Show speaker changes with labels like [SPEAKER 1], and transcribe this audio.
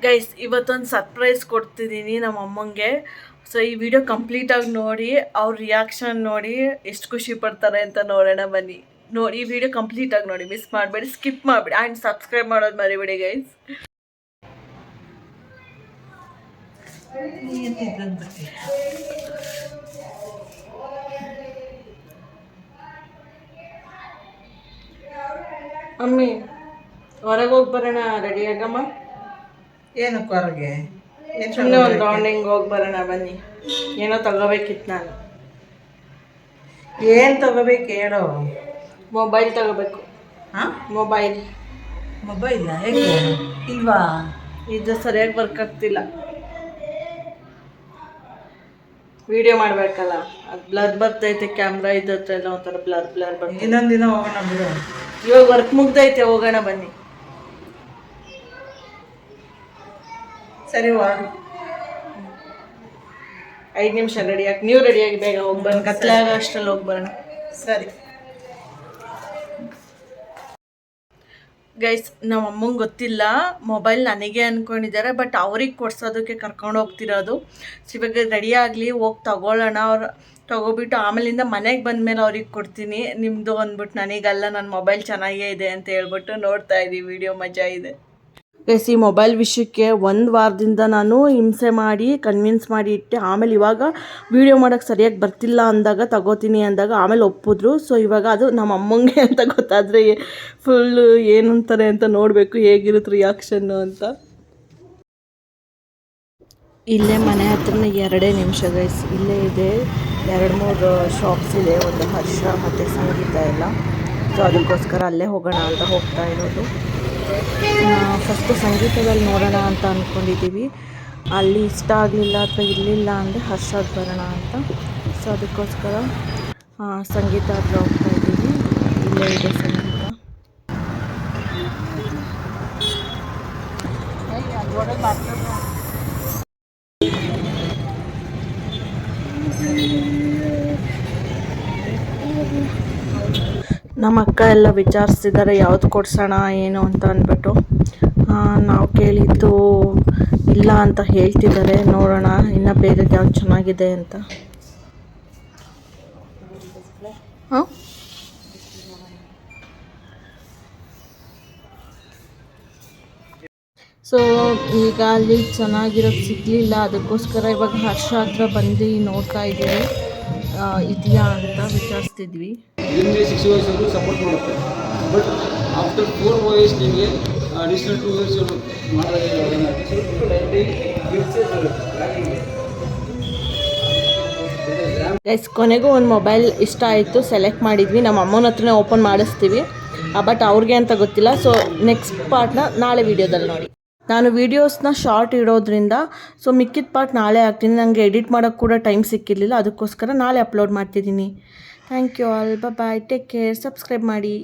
[SPEAKER 1] Guys ಇವತ್ತೊಂದು surprise ಕೊಡ್ತಿದ್ದೀನಿ ನಮ್ಮ ಅಮ್ಮಂಗೆ. ಸೊ ಈ ವಿಡಿಯೋ ಕಂಪ್ಲೀಟಾಗಿ ನೋಡಿ ಅವ್ರ ರಿಯಾಕ್ಷನ್ ನೋಡಿ ಎಷ್ಟು ಖುಷಿ ಪಡ್ತಾರೆ ಅಂತ ನೋಡೋಣ ಬನ್ನಿ. ನೋಡಿ ಈ ವಿಡಿಯೋ ಕಂಪ್ಲೀಟಾಗಿ ನೋಡಿ, ಮಿಸ್ ಮಾಡಬೇಡಿ, ಸ್ಕಿಪ್ ಮಾಡಬೇಡಿ ಆ್ಯಂಡ್ ಸಬ್ಸ್ಕ್ರೈಬ್ ಮಾಡೋದು ಮರಿಬೇಡಿ ಗೈಸ್. ಮಮ್ಮಿ ಹೊರಗೆ ಹೋಗಿ ಬರೋಣ, ರೆಡಿ ಆಗಮ್ಮ.
[SPEAKER 2] ಏನಕ್ಕೆ ಹೊರಗೆ?
[SPEAKER 1] ಸುಮ್ಮನೆ ಒಂದು ರೌಂಡಿಂಗ್ ಹೋಗಿ ಬರೋಣ ಬನ್ನಿ. ಏನೋ ತಗೋಬೇಕಿತ್ತು ನಾನು.
[SPEAKER 2] ಏನು ತಗೋಬೇಕು ಹೇಳು?
[SPEAKER 1] ಮೊಬೈಲ್ ತಗೋಬೇಕು.
[SPEAKER 2] ಹಾಂ,
[SPEAKER 1] ಮೊಬೈಲ್
[SPEAKER 2] ಹೇಗೆ ಇಲ್ವಾ?
[SPEAKER 1] ಇದು ಸರಿಯಾಗಿ ವರ್ಕ್ ಆಗ್ತಿಲ್ಲ. ವಿಡಿಯೋ ಮಾಡಬೇಕಲ್ಲ, ಅದು ಬ್ಲರ್ ಬರ್ತೈತೆ ಕ್ಯಾಮ್ರಾ ಇದ್ದತ್ರ ಎಲ್ಲ ಒಂಥರ ಬ್ಲರ್ ಬರ್ತೈತೆ.
[SPEAKER 2] ಇನ್ನೊಂದು ದಿನ ಹೋಗೋಣ ಬಿಡು.
[SPEAKER 1] ಇವಾಗ ವರ್ಕ್ ಮುಗ್ದೈತೆ, ಹೋಗೋಣ ಬನ್ನಿ.
[SPEAKER 2] ಸರಿ ಹೊರಡು.
[SPEAKER 1] 5 ನಿಮಿಷ ರೆಡಿಯಾಗಿ, ನೀವು ರೆಡಿಯಾಗಿ ಬೇಗ ಹೋಗಿ ಬರೋಣ, ಕತ್ಲಾಗ ಅಷ್ಟರಲ್ಲಿ ಹೋಗಿ ಬರೋಣ.
[SPEAKER 2] ಸರಿ
[SPEAKER 1] ಗೈಸ್, ನಮ್ಮ ಅಮ್ಮಂಗೆ ಗೊತ್ತಿಲ್ಲ ಮೊಬೈಲ್ ನನಗೆ ಅಂದ್ಕೊಂಡಿದ್ದಾರೆ, ಬಟ್ ಅವ್ರಿಗೆ ಕೊಡ್ಸೋದಕ್ಕೆ ಕರ್ಕೊಂಡು ಹೋಗ್ತಿರೋದು. ಸೊ ಇವಾಗ ರೆಡಿ ಆಗಲಿ, ಹೋಗಿ ತಗೊಳ್ಳೋಣ. ಅವ್ರು ತಗೋಬಿಟ್ಟು ಆಮೇಲಿಂದ ಮನೆಗೆ ಬಂದಮೇಲೆ ಅವ್ರಿಗೆ ಕೊಡ್ತೀನಿ. ನಿಮ್ಮದು ಅಂದ್ಬಿಟ್ಟು ನನಗಲ್ಲ, ನನ್ನ ಮೊಬೈಲ್ ಚೆನ್ನಾಗೇ ಇದೆ ಅಂತ ಹೇಳ್ಬಿಟ್ಟು ನೋಡ್ತಾ ಇದ್ದೀವಿ. ವಿಡಿಯೋ ಮಜಾ ಇದೆ ಗೈಸ್. ಈ ಮೊಬೈಲ್ ವಿಷಯಕ್ಕೆ 1 ವಾರದಿಂದ ನಾನು ಹಿಂಸೆ ಮಾಡಿ ಕನ್ವಿನ್ಸ್ ಮಾಡಿ ಇಟ್ಟೆ. ಆಮೇಲೆ ಇವಾಗ ವೀಡಿಯೋ ಮಾಡೋಕ್ಕೆ ಸರಿಯಾಗಿ ಬರ್ತಿಲ್ಲ ಅಂದಾಗ, ತಗೋತೀನಿ ಅಂದಾಗ ಆಮೇಲೆ ಒಪ್ಪಿದ್ರು. ಸೊ ಇವಾಗ ಅದು ನಮ್ಮ ಅಮ್ಮಂಗೆ ಅಂತ ಗೊತ್ತಾದರೆ ಫುಲ್ಲು ಏನಂತಾರೆ ಅಂತ ನೋಡಬೇಕು, ಹೇಗಿರುತ್ತೆ ರಿಯಾಕ್ಷನ್ನು ಅಂತ. ಇಲ್ಲೇ ಮನೆ ಹತ್ರನೇ 2 ನಿಮಿಷ ಗೈಸ್. ಇಲ್ಲೇ ಇದೆ 2-3 ಶಾಪ್ಸ್ ಇದೆ, ಒಂದು ಹರ್ಷ ಮತ್ತು ಸಂಗೀತ ಎಲ್ಲ. ಸೊ ಅದಕ್ಕೋಸ್ಕರ ಅಲ್ಲೇ ಹೋಗೋಣ ಅಂತ ಹೋಗ್ತಾ ಇರೋದು. ಫಸ್ಟು ಸಂಗೀತದಲ್ಲಿ ನೋಡೋಣ ಅಂತ ಅಂದ್ಕೊಂಡಿದ್ದೀವಿ. ಅಲ್ಲಿ ಇಷ್ಟ ಆಗಲಿಲ್ಲ ಅಥವಾ ಇರಲಿಲ್ಲ ಅಂದರೆ ಹರ್ಷಾಗಿ ಬರೋಣ ಅಂತ. ಸೊ ಅದಕ್ಕೋಸ್ಕರ ಸಂಗೀತ ಹತ್ರ ಹೋಗ್ತಾ ಇದ್ದೀವಿ. ಇಲ್ಲೇ ಇದೆ ಸಂಗೀತ. ನಮ್ಮ ಅಕ್ಕ ಎಲ್ಲ ವಿಚಾರಿಸ್ತಿದ್ದಾರೆ ಯಾವ್ದು ಕೊಡ್ಸೋಣ ಏನು ಅಂತ ಅಂದ್ಬಿಟ್ಟು. ನಾವು ಕೇಳಿದ್ದು ಇಲ್ಲ ಅಂತ ಹೇಳ್ತಿದ್ದಾರೆ. ನೋಡೋಣ ಇನ್ನು ಬೇರೆ ಯಾವ್ದು ಚೆನ್ನಾಗಿದೆ ಅಂತ. ಹಾಂ, ಸೊ ಈಗ ಅಲ್ಲಿ ಚೆನ್ನಾಗಿರೋದು ಸಿಗಲಿಲ್ಲ. ಅದಕ್ಕೋಸ್ಕರ ಇವಾಗ ಹರ್ಷ ಹತ್ರ ಬಂದು ನೋಡ್ತಾ ಇದ್ದೀವಿ, ಇದೆಯಾ ಅಂತ ವಿಚಾರಿಸ್ತಿದ್ವಿ.
[SPEAKER 3] ನಿಮಗೆ 6 years ಸಪೋರ್ಟ್ ಮಾಡುತ್ತೆ, ಬಟ್ ಆಫ್ಟರ್ 4 years ನಿಮಗೆ ಅಡಿಷನಲ್ 2 years
[SPEAKER 1] ಗೈಸ್, ಕೊನೆಗೂ ಒಂದು ಮೊಬೈಲ್ ಇಷ್ಟ ಆಯಿತು, ಸೆಲೆಕ್ಟ್ ಮಾಡಿದ್ವಿ. ನಮ್ಮ ಅಮ್ಮನ ಹತ್ರನೇ ಓಪನ್ ಮಾಡಿಸ್ತೀವಿ, ಬಟ್ ಅವ್ರಿಗೆ ಅಂತ ಗೊತ್ತಿಲ್ಲ. ಸೊ ನೆಕ್ಸ್ಟ್ ಪಾರ್ಟ್ನ ನಾಳೆ ವೀಡಿಯೋದಲ್ಲಿ ನೋಡಿ. ನಾನು ವೀಡಿಯೋಸ್ನ ಶಾರ್ಟ್ ಇಡೋದ್ರಿಂದ ಸೊ ಮಿಕ್ಕಿದ ಪಾರ್ಟ್ ನಾಳೆ ಹಾಕ್ತೀನಿ. ನನಗೆ ಎಡಿಟ್ ಮಾಡೋಕ್ಕೆ ಕೂಡ ಟೈಮ್ ಸಿಕ್ಕಿರಲಿಲ್ಲ, ಅದಕ್ಕೋಸ್ಕರ ನಾಳೆ ಅಪ್ಲೋಡ್ ಮಾಡ್ತಿದ್ದೀನಿ. Thank you all, bye, take care, subscribe ಮಾಡಿ.